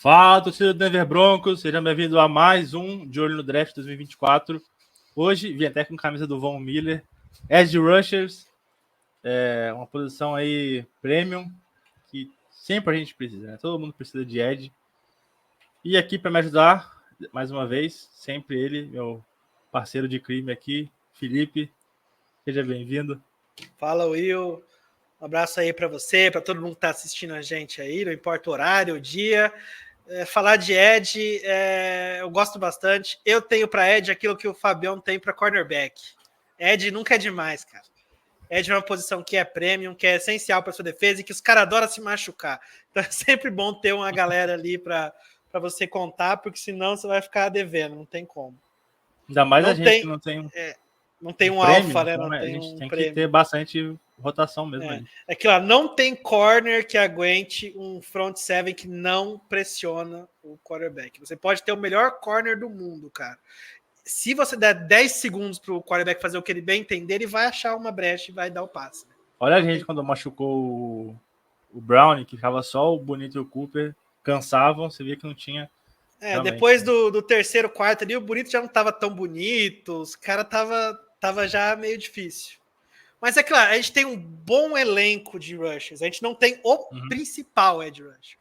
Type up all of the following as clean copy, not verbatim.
Fala, torcida do Denver Broncos, seja bem-vindo a mais um De Olho no Draft 2024. Hoje, vim até com camisa do Von Miller, Edge Rushers, uma posição aí premium, que sempre a gente precisa, né? Todo mundo precisa de Edge. E aqui para me ajudar, mais uma vez, sempre ele, meu parceiro de crime aqui, Felipe, seja bem-vindo. Fala, Will. Um abraço aí para você, para todo mundo que está assistindo a gente aí, não importa o horário, o dia. Falar de Edge, eu gosto bastante. Eu tenho para Edge aquilo que o Fabião tem para cornerback. Edge nunca é demais, cara. Edge é uma posição que é premium, que é essencial para sua defesa e que os caras adoram se machucar. Então é sempre bom ter uma galera ali para você contar, porque senão você vai ficar devendo, não tem como. Ainda mais não a gente que não tem não tem um prêmio, alfa, né? Então não a tem gente tem prêmio. que ter bastante rotação mesmo. É que lá não tem corner que aguente um front seven que não pressiona o quarterback. Você pode ter o melhor corner do mundo, cara. Se você der 10 segundos pro quarterback fazer o que ele bem entender, ele vai achar uma brecha e vai dar o passe. Né? Olha a gente quando machucou o Browning, que ficava só o Bonito e o Cooper, cansavam, você via que não tinha. Depois do terceiro, quarto ali, o Bonito já não tava tão bonito, os caras tava já meio difícil. Mas é claro, a gente tem um bom elenco de rushers, a gente não tem o principal edge rusher.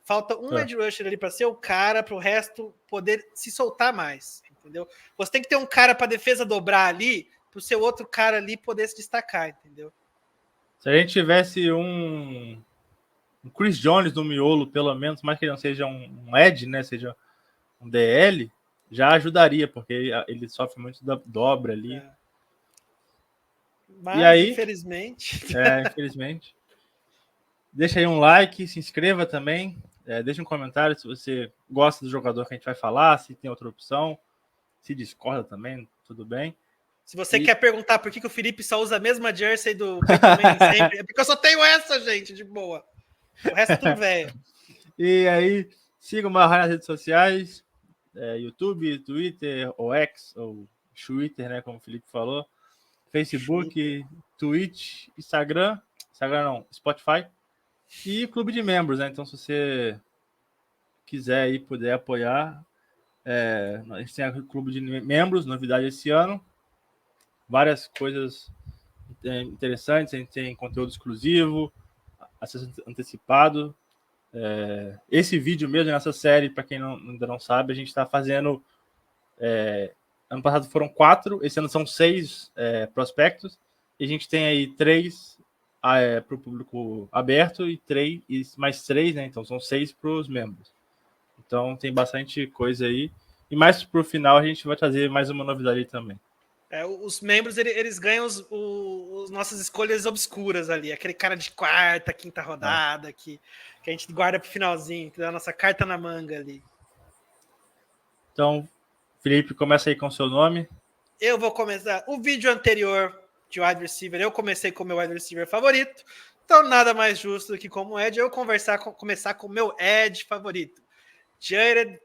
Falta um edge rusher ali para ser o cara, para o resto poder se soltar mais, entendeu? Você tem que ter um cara para defesa dobrar ali, para o seu outro cara ali poder se destacar, entendeu? Se a gente tivesse um Chris Jones no miolo, pelo menos, mais que ele não seja um edge, né, seja um DL, já ajudaria, porque ele sofre muito da dobra ali. Mas, e aí, infelizmente... infelizmente. Deixa aí um like, se inscreva também, deixa um comentário se você gosta do jogador que a gente vai falar, se tem outra opção, se discorda também, tudo bem. Se você quer perguntar por que o Felipe só usa a mesma jersey do Peyton Manning sempre, é porque eu só tenho essa, gente, de boa. O resto é tudo velho. E aí, siga o Marra nas redes sociais, YouTube, Twitter, ou X, ou Twitter, né, como o Felipe falou, Facebook, Twitch, Instagram não, Spotify, e Clube de Membros, né, então se você quiser e puder apoiar, a gente tem o Clube de Membros, novidade esse ano, várias coisas interessantes, a gente tem conteúdo exclusivo, acesso antecipado. Esse vídeo mesmo, nessa série, para quem ainda não sabe, a gente está fazendo. Ano passado foram 4, esse ano são 6 prospectos, e a gente tem aí 3 para o público aberto e mais 3, né? Então são 6 para os membros. Então tem bastante coisa aí. E mais para o final a gente vai trazer mais uma novidade também. Os membros, eles ganham as nossas escolhas obscuras ali. Aquele cara de quarta, quinta rodada, que a gente guarda pro finalzinho, que dá a nossa carta na manga ali. Então, Felipe, começa aí com o seu nome. Eu vou começar. O vídeo anterior de wide receiver, eu comecei com o meu wide receiver favorito. Então, nada mais justo do que como Edge, eu começar com o meu Edge favorito. Jared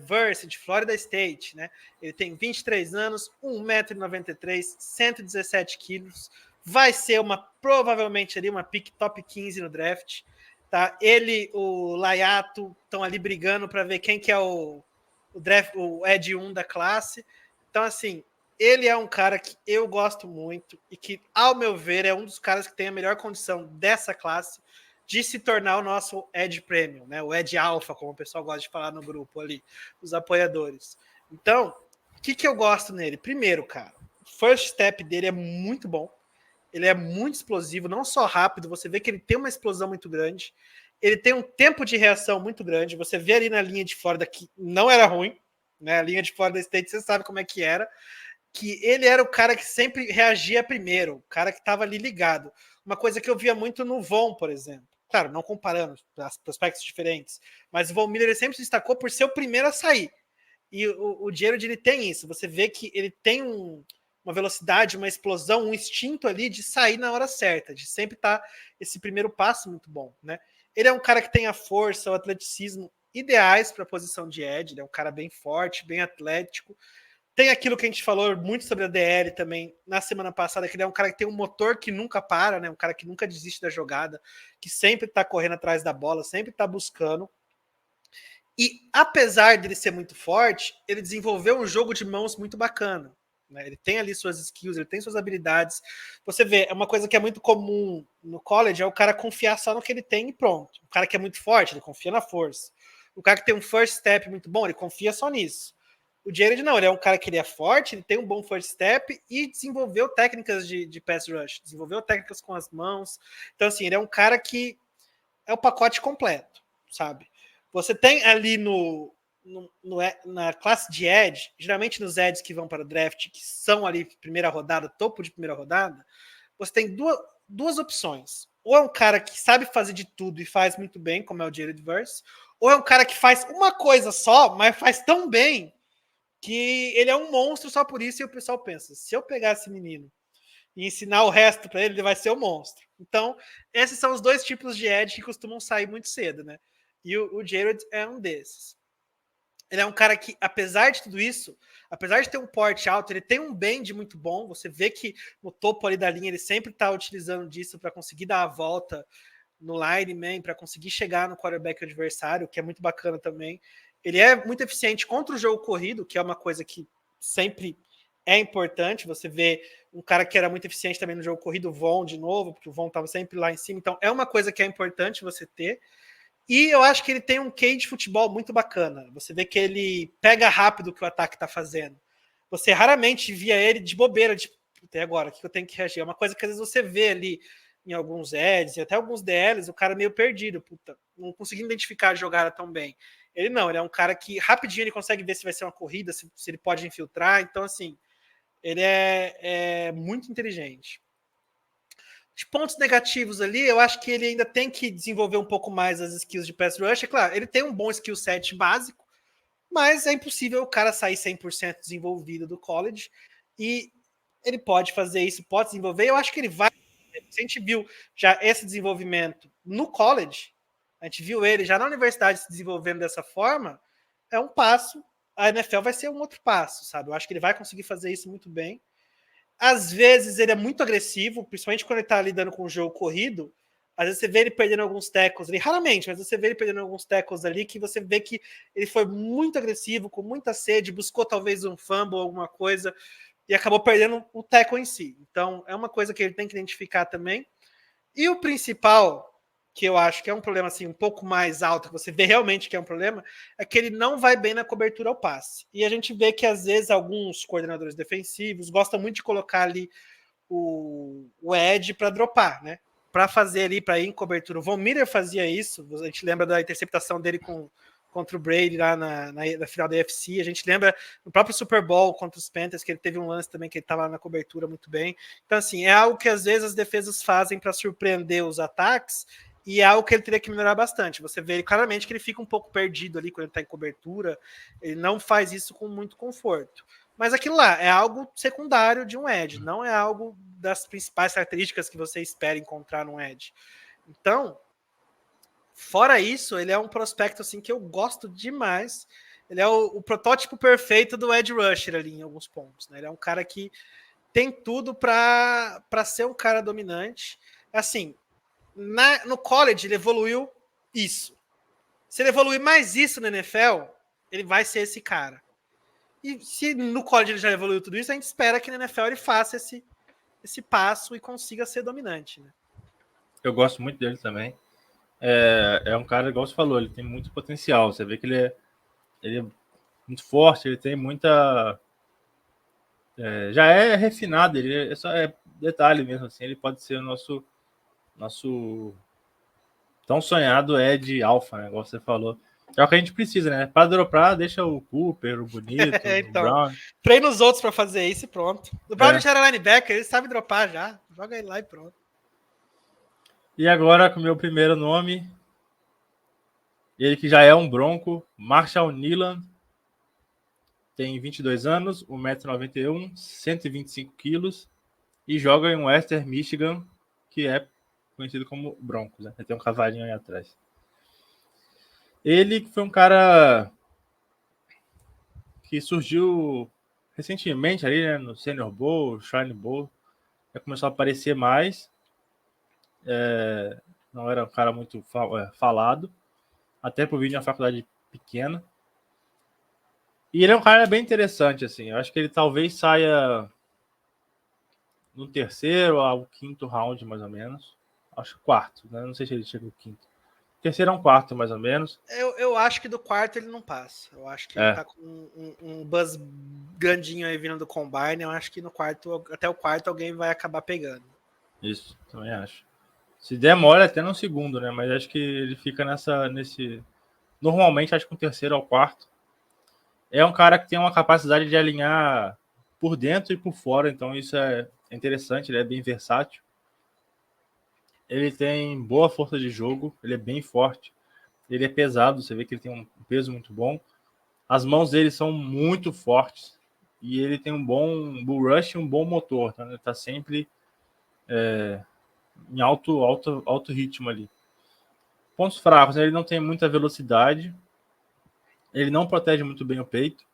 Verse, de Florida State, né? Ele tem 23 anos, 1,93 m, 117 quilos. Vai ser provavelmente ali uma pick top 15 no draft. Tá? Ele, o Laiato, estão ali brigando para ver quem que é o Ed 1 da classe. Então, assim, ele é um cara que eu gosto muito e que, ao meu ver, é um dos caras que tem a melhor condição dessa classe de se tornar o nosso Edge Premium, né? O Edge Alpha, como o pessoal gosta de falar no grupo ali, os apoiadores. Então, o que eu gosto nele? Primeiro, cara, o first step dele é muito bom. Ele é muito explosivo, não só rápido, você vê que ele tem uma explosão muito grande. Ele tem um tempo de reação muito grande. Você vê ali na linha de Florida que não era ruim, né? A linha de Florida State, você sabe como é que era. Que ele era o cara que sempre reagia primeiro, o cara que estava ali ligado. Uma coisa que eu via muito no Von, por exemplo. Claro, não comparando as prospectos diferentes, mas o Von Miller ele sempre se destacou por ser o primeiro a sair. E o Jared ele tem isso. Você vê que ele tem uma velocidade, uma explosão, um instinto ali de sair na hora certa, de sempre estar esse primeiro passo muito bom, né? Ele é um cara que tem a força, o atleticismo ideais para a posição de edge, ele é um cara bem forte, bem atlético. Tem aquilo que a gente falou muito sobre a DL também na semana passada, que ele é um cara que tem um motor que nunca para, né? Um cara que nunca desiste da jogada, que sempre está correndo atrás da bola, sempre está buscando. E apesar dele ser muito forte, ele desenvolveu um jogo de mãos muito bacana. Né? Ele tem ali suas skills, ele tem suas habilidades. Você vê, é uma coisa que é muito comum no college, é o cara confiar só no que ele tem e pronto. O cara que é muito forte, ele confia na força. O cara que tem um first step muito bom, ele confia só nisso. O Jared não, ele é um cara que ele é forte, ele tem um bom first step e desenvolveu técnicas de pass rush, desenvolveu técnicas com as mãos. Então, assim, ele é um cara que é o pacote completo, sabe? Você tem ali na classe de Edge, geralmente nos Edges que vão para o draft, que são ali primeira rodada, topo de primeira rodada, você tem duas opções. Ou é um cara que sabe fazer de tudo e faz muito bem, como é o Jared Verse, ou é um cara que faz uma coisa só, mas faz tão bem que ele é um monstro só por isso, e o pessoal pensa, se eu pegar esse menino e ensinar o resto para ele, ele vai ser o monstro. Então, esses são os dois tipos de Edge que costumam sair muito cedo, né? E o Jared é um desses. Ele é um cara que, apesar de tudo isso, apesar de ter um porte alto, ele tem um bend muito bom. Você vê que no topo ali da linha ele sempre está utilizando disso para conseguir dar a volta no lineman, para conseguir chegar no quarterback adversário, que é muito bacana também. Ele é muito eficiente contra o jogo corrido, que é uma coisa que sempre é importante. Você vê um cara que era muito eficiente também no jogo corrido, o Von, de novo, porque o Von estava sempre lá em cima. Então, é uma coisa que é importante você ter. E eu acho que ele tem um quê de futebol muito bacana. Você vê que ele pega rápido o que o ataque está fazendo. Você raramente via ele de bobeira, tipo, até agora, o que eu tenho que reagir? É uma coisa que às vezes você vê ali em alguns Eds e até alguns DLs, o cara meio perdido, puta, não conseguindo identificar a jogada tão bem. Ele não, ele é um cara que rapidinho ele consegue ver se vai ser uma corrida, se ele pode infiltrar. Então, assim, ele é muito inteligente. De pontos negativos ali, eu acho que ele ainda tem que desenvolver um pouco mais as skills de pass rush. É claro, ele tem um bom skill set básico, mas é impossível o cara sair 100% desenvolvido do college. E ele pode fazer isso, pode desenvolver. Eu acho que ele vai. Se a gente viu já esse desenvolvimento no college, a gente viu ele já na universidade se desenvolvendo dessa forma, é um passo. A NFL vai ser um outro passo, sabe? Eu acho que ele vai conseguir fazer isso muito bem. Às vezes ele é muito agressivo, principalmente quando ele tá lidando com o jogo corrido. Às vezes você vê ele perdendo alguns tackles ali, raramente, mas você vê ele perdendo alguns tackles ali que você vê que ele foi muito agressivo, com muita sede, buscou talvez um fumble, alguma coisa, e acabou perdendo o tackle em si. Então é uma coisa que ele tem que identificar também. E o principal, que eu acho que é um problema assim um pouco mais alto, que você vê realmente que é um problema, é que ele não vai bem na cobertura ao passe. E a gente vê que às vezes alguns coordenadores defensivos gostam muito de colocar ali o edge para dropar, né? Para fazer ali, para ir em cobertura. O Von Miller fazia isso, a gente lembra da interceptação dele contra o Brady lá na final da UFC. A gente lembra no próprio Super Bowl contra os Panthers, que ele teve um lance também que ele estava na cobertura muito bem. Então, assim, é algo que às vezes as defesas fazem para surpreender os ataques e é algo que ele teria que melhorar bastante. Você vê claramente que ele fica um pouco perdido ali quando ele está em cobertura, ele não faz isso com muito conforto. Mas aquilo lá é algo secundário de um edge, não é algo das principais características que você espera encontrar num edge. Então, fora isso, ele é um prospecto assim que eu gosto demais. Ele é o protótipo perfeito do edge rusher ali em alguns pontos. Né? Ele é um cara que tem tudo para ser um cara dominante. Assim, no college ele evoluiu isso. Se ele evoluir mais isso na NFL, ele vai ser esse cara. E se no college ele já evoluiu tudo isso, a gente espera que na NFL ele faça esse passo e consiga ser dominante. Né? Eu gosto muito dele também. É um cara, igual você falou, ele tem muito potencial. Você vê que ele é muito forte, ele tem muita... já é refinado, ele só detalhe mesmo, assim, ele pode ser o nosso tão sonhado de alfa, né, igual você falou. É o que a gente precisa, né? Para dropar, deixa o Cooper, o Bonito, o Então, Brown. treina os outros para fazer isso e pronto. O Brown já era linebacker, ele sabe dropar já. Joga ele lá e pronto. E agora com o meu primeiro nome, ele que já é um bronco, Marshall Neiland, tem 22 anos, 1,91 m, 125 quilos e joga em Western Michigan, que é conhecido como Broncos, né? Tem um cavalinho aí atrás. Ele foi um cara que surgiu recentemente ali, né, no Senior Bowl, Shrine Bowl, já começou a aparecer mais. Não era um cara muito falado, até por vir de uma faculdade pequena. E ele é um cara bem interessante, assim. Eu acho que ele talvez saia no terceiro ao quinto round, mais ou menos. Acho que quarto, né? Não sei se ele chega no quinto. Terceiro é um quarto, mais ou menos. Eu acho que do quarto ele não passa. Eu acho que ele tá com um buzz grandinho aí vindo do Combine. Eu acho que no quarto, até o quarto, alguém vai acabar pegando. Isso, também acho. Se demora até no segundo, né? Mas acho que ele fica nesse... Normalmente, acho que no terceiro ao quarto. É um cara que tem uma capacidade de alinhar por dentro e por fora. Então isso é interessante, ele é bem versátil. Ele tem boa força de jogo, ele é bem forte. Ele é pesado, você vê que ele tem um peso muito bom. As mãos dele são muito fortes. E ele tem um bom bull rush e um bom motor. Então ele está sempre em alto ritmo ali. Pontos fracos, né? Ele não tem muita velocidade. Ele não protege muito bem o peito.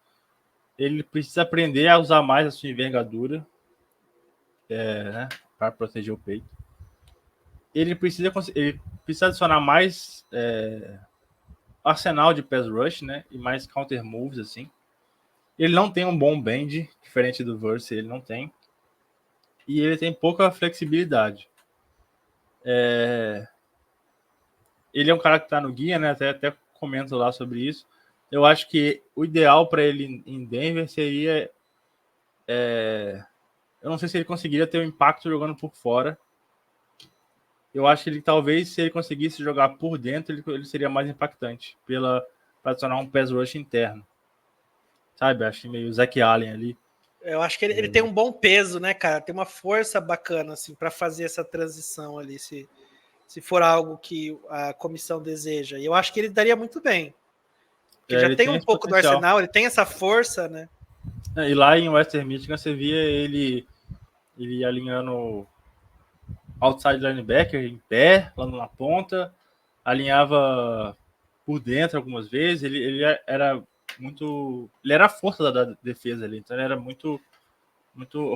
Ele precisa aprender a usar mais a sua envergadura, né, para proteger o peito. Ele precisa adicionar mais arsenal de pass rush, né, e mais counter moves, assim. Ele não tem um bom bend, diferente do Verse, ele não tem. E ele tem pouca flexibilidade. Ele é um cara que está no guia, né, até comento lá sobre isso. Eu acho que o ideal para ele em Denver seria... eu não sei se ele conseguiria ter um impacto jogando por fora. Eu acho que ele talvez, se ele conseguisse jogar por dentro, ele seria mais impactante para adicionar um pass rush interno. Sabe? Acho que meio Zach Allen ali. Eu acho que ele tem um bom peso, né, cara? Tem uma força bacana, assim, para fazer essa transição ali, se for algo que a comissão deseja. E eu acho que ele daria muito bem. Porque já tem um pouco do arsenal, ele tem essa força, né? E lá em Western Michigan você via ele alinhando outside linebacker em pé, lá na ponta, alinhava por dentro algumas vezes, ele era muito... Ele era a força da defesa ali, então ele era muito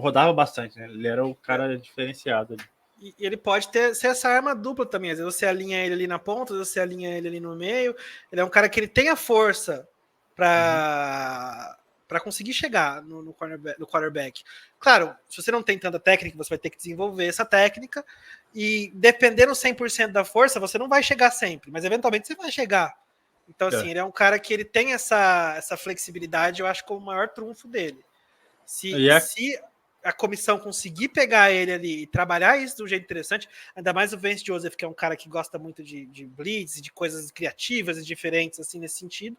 rodava bastante, né? Ele era o cara diferenciado ali. E ele pode ser essa arma dupla também. Às vezes você alinha ele ali na ponta, às vezes você alinha ele ali no meio. Ele é um cara que ele tem a força para conseguir chegar no quarterback. Claro, se você não tem tanta técnica, você vai ter que desenvolver essa técnica. E dependendo 100% da força, você não vai chegar sempre, mas eventualmente você vai chegar. Então, assim, ele é um cara que ele tem essa flexibilidade, eu acho, como o maior trunfo dele. Se a comissão conseguir pegar ele ali e trabalhar isso de um jeito interessante, ainda mais o Vance Joseph, que é um cara que gosta muito de blitz, de coisas criativas e diferentes, assim, nesse sentido,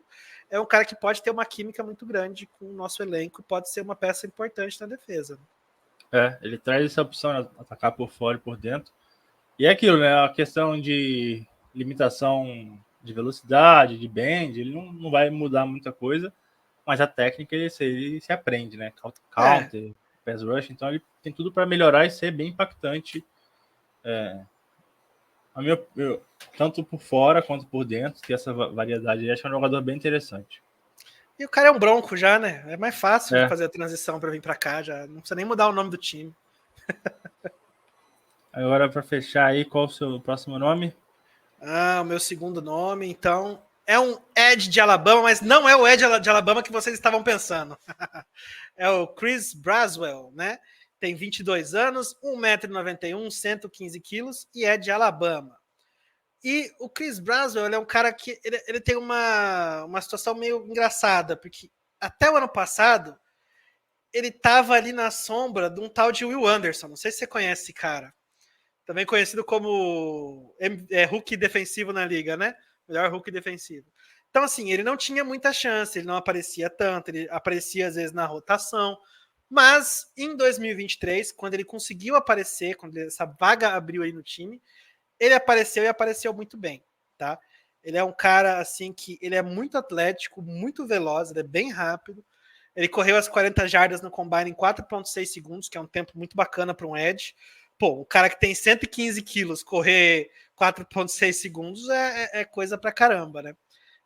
é um cara que pode ter uma química muito grande com o nosso elenco e pode ser uma peça importante na defesa. Ele traz essa opção de atacar por fora e por dentro. E é aquilo, né? A questão de limitação de velocidade, de bend, ele não vai mudar muita coisa, mas a técnica ele se aprende, né? Counter, pass rush, então ele tem tudo para melhorar e ser bem impactante. Tanto por fora quanto por dentro, ter essa variedade. Acho que é um jogador bem interessante. E o cara é um bronco já, né? É mais fácil de fazer a transição para vir para cá, já não precisa nem mudar o nome do time. Agora, para fechar aí, qual o seu próximo nome? O meu segundo nome, então, é um Edge de Alabama, mas não é o Edge de Alabama que vocês estavam pensando. É o Chris Braswell, né? Tem 22 anos, 1,91 m, 115 quilos e é de Alabama. E o Chris Braswell, ele é um cara que ele tem uma situação meio engraçada, porque até o ano passado ele estava ali na sombra de um tal de Will Anderson. Não sei se você conhece esse cara. Também conhecido como rookie defensivo na liga, né? Melhor rookie defensivo. Então, assim, ele não tinha muita chance, ele não aparecia tanto, ele aparecia às vezes na rotação. Mas em 2023, quando ele conseguiu aparecer, quando essa vaga abriu aí no time, ele apareceu e apareceu muito bem, tá? Ele é um cara, assim, que ele é muito atlético, muito veloz, ele é bem rápido. Ele correu as 40 jardas no combine em 4,6 segundos, que é um tempo muito bacana para um edge. Pô, o cara que tem 115 quilos correr 4,6 segundos é coisa pra caramba, né?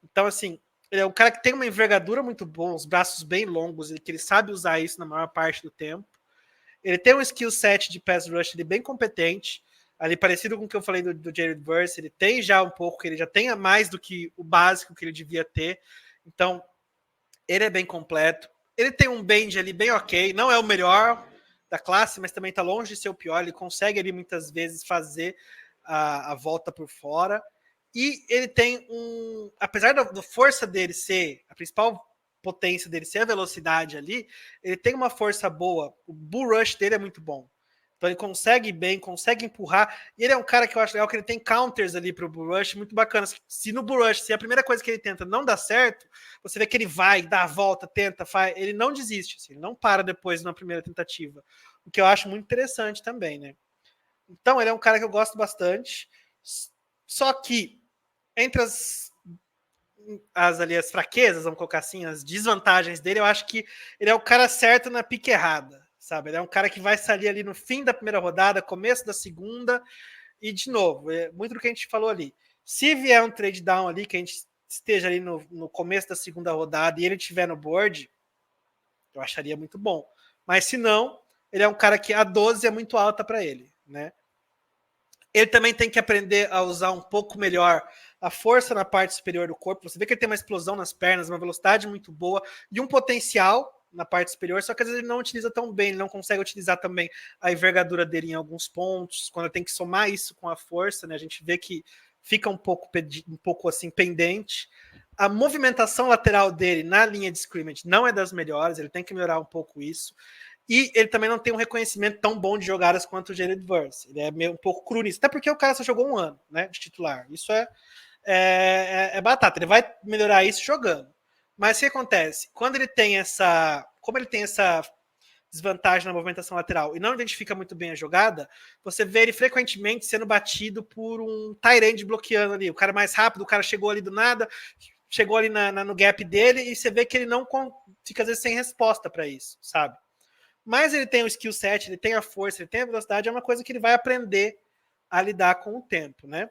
Então, assim, ele é um cara que tem uma envergadura muito boa, os braços bem longos, e que ele sabe usar isso na maior parte do tempo. Ele tem um skill set de pass rush bem competente. ali parecido com o que eu falei do Jared Verse, ele tem já um pouco, ele já tem mais do que o básico que ele devia ter. Então, ele é bem completo. Ele tem um bend ali bem ok, não é o melhor da classe, mas também está longe de ser o pior. Ele consegue ali muitas vezes fazer a volta por fora. E ele tem apesar da força dele ser, a principal potência dele ser a velocidade ali, ele tem uma força boa. O bull rush dele é muito bom. Então ele consegue bem, consegue empurrar. E ele é um cara que eu acho legal, que ele tem counters ali pro bull rush muito bacanas. Se no bull rush, se a primeira coisa que ele tenta não dá certo, você vê que ele vai, dá a volta, tenta, faz. Ele não desiste, assim, ele não para depois na primeira tentativa. O que eu acho muito interessante também, né? Então ele é um cara que eu gosto bastante. Só que entre as fraquezas, vamos colocar assim, as desvantagens dele, eu acho que ele é o cara certo na pique errada, sabe? Ele é um cara que vai sair ali no fim da primeira rodada, começo da segunda, e de novo, é muito do que a gente falou ali. Se vier um trade down ali, que a gente esteja ali no começo da segunda rodada e ele estiver no board, eu acharia muito bom. Mas se não, ele é um cara que a 12 é muito alta para ele, né? Ele também tem que aprender a usar um pouco melhor a força na parte superior do corpo. Você vê que ele tem uma explosão nas pernas, uma velocidade muito boa e um potencial na parte superior, só que às vezes ele não utiliza tão bem, ele não consegue utilizar também a envergadura dele em alguns pontos. Quando tem que somar isso com a força, né, a gente vê que fica um pouco assim pendente. A movimentação lateral dele na linha de scrimmage não é das melhores, ele tem que melhorar um pouco isso. E ele também não tem um reconhecimento tão bom de jogadas quanto o Jared Verse. Ele é meio um pouco cru nisso. Até porque o cara só jogou um ano, né, de titular. Isso é batata. Ele vai melhorar isso jogando. Mas o que acontece? Quando ele tem como ele tem essa desvantagem na movimentação lateral e não identifica muito bem a jogada, você vê ele frequentemente sendo batido por um tight end bloqueando ali. O cara mais rápido, o cara chegou ali do nada, chegou ali no gap dele e você vê que ele não fica às vezes sem resposta para isso, sabe? Mas ele tem o skill set, ele tem a força, ele tem a velocidade, é uma coisa que ele vai aprender a lidar com o tempo, né?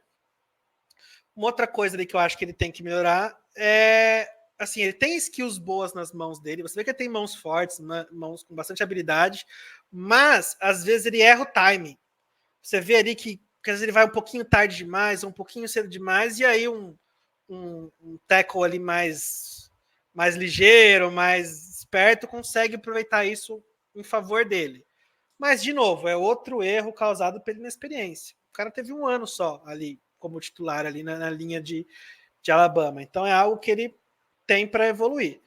Uma outra coisa ali que eu acho que ele tem que melhorar é, assim, ele tem skills boas nas mãos dele, você vê que ele tem mãos fortes, mãos com bastante habilidade, mas às vezes ele erra o timing. Você vê ali que às vezes ele vai um pouquinho tarde demais, um pouquinho cedo demais, e aí um tackle ali mais ligeiro, mais esperto, consegue aproveitar isso em favor dele. Mas, de novo, é outro erro causado pela inexperiência. O cara teve um ano só ali, como titular, ali na linha de Alabama. Então, é algo que ele tem para evoluir.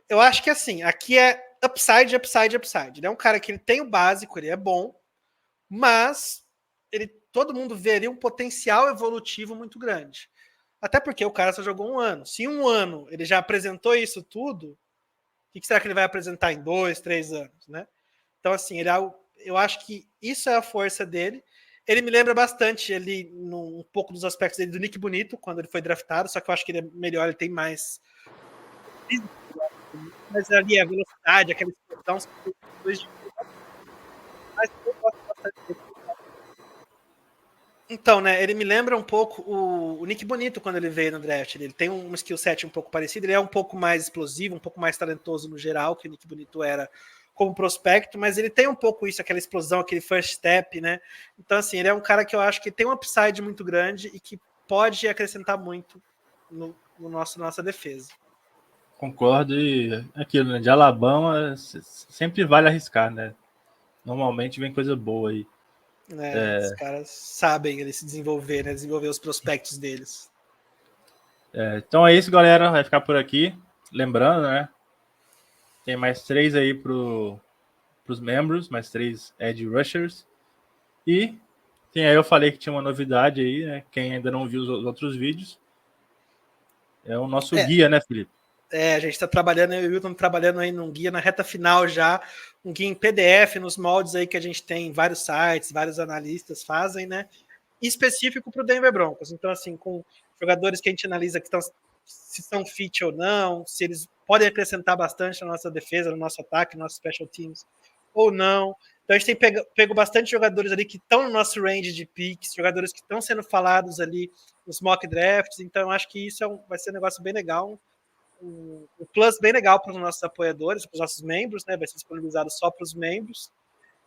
Eu acho que, assim, aqui é upside, upside, upside. Ele é um cara que ele tem o básico, ele é bom, mas todo mundo vê ali um potencial evolutivo muito grande. Até porque o cara só jogou um ano. Se em um ano ele já apresentou isso tudo, o que será que ele vai apresentar em 2, 3 anos, né? Então, assim, eu acho que isso é a força dele. Ele me lembra bastante um pouco dos aspectos dele do Nick Bonito, quando ele foi draftado, só que eu acho que ele é melhor, ele tem mais físico, mas ali a velocidade, aquela explosão, são coisas de... Mas eu gosto bastante dele. Então, né, ele me lembra um pouco o Nick Bonito quando ele veio no draft. Ele tem um skill set um pouco parecido, ele é um pouco mais explosivo, um pouco mais talentoso no geral, que o Nick Bonito era como prospecto, mas ele tem um pouco isso, aquela explosão, aquele first step, né? Então, assim, ele é um cara que eu acho que tem um upside muito grande e que pode acrescentar muito nossa defesa. Concordo, e aquilo, né, de Alabama sempre vale arriscar, né? Normalmente vem coisa boa aí. Os caras sabem eles se desenvolver, né? Desenvolver os prospectos deles. Então é isso, galera. Vai ficar por aqui. Lembrando, né? Tem mais 3 aí pros membros, mais 3 edge rushers. E aí eu falei que tinha uma novidade aí, né? Quem ainda não viu os outros vídeos. É o nosso guia, né, Felipe? A gente está trabalhando, eu e o Wilton trabalhando aí num guia na reta final já, um guia em PDF, nos moldes aí que a gente tem, vários sites, vários analistas fazem, né? Específico para o Denver Broncos. Então, assim, com jogadores que a gente analisa que se são fit ou não, se eles podem acrescentar bastante na nossa defesa, no nosso ataque, no nosso special teams ou não. Então a gente tem pego bastante jogadores ali que estão no nosso range de picks, jogadores que estão sendo falados ali nos mock drafts. Então eu acho que isso vai ser um negócio bem legal, um plus bem legal para os nossos apoiadores, para os nossos membros, né? Vai ser disponibilizado só para os membros.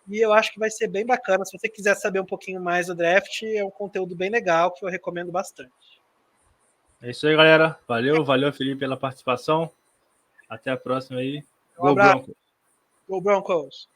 E eu acho que vai ser bem bacana. Se você quiser saber um pouquinho mais do draft, é um conteúdo bem legal que eu recomendo bastante. É isso aí, galera. Valeu, Felipe, pela participação. Até a próxima aí. Um abraço. Go Broncos!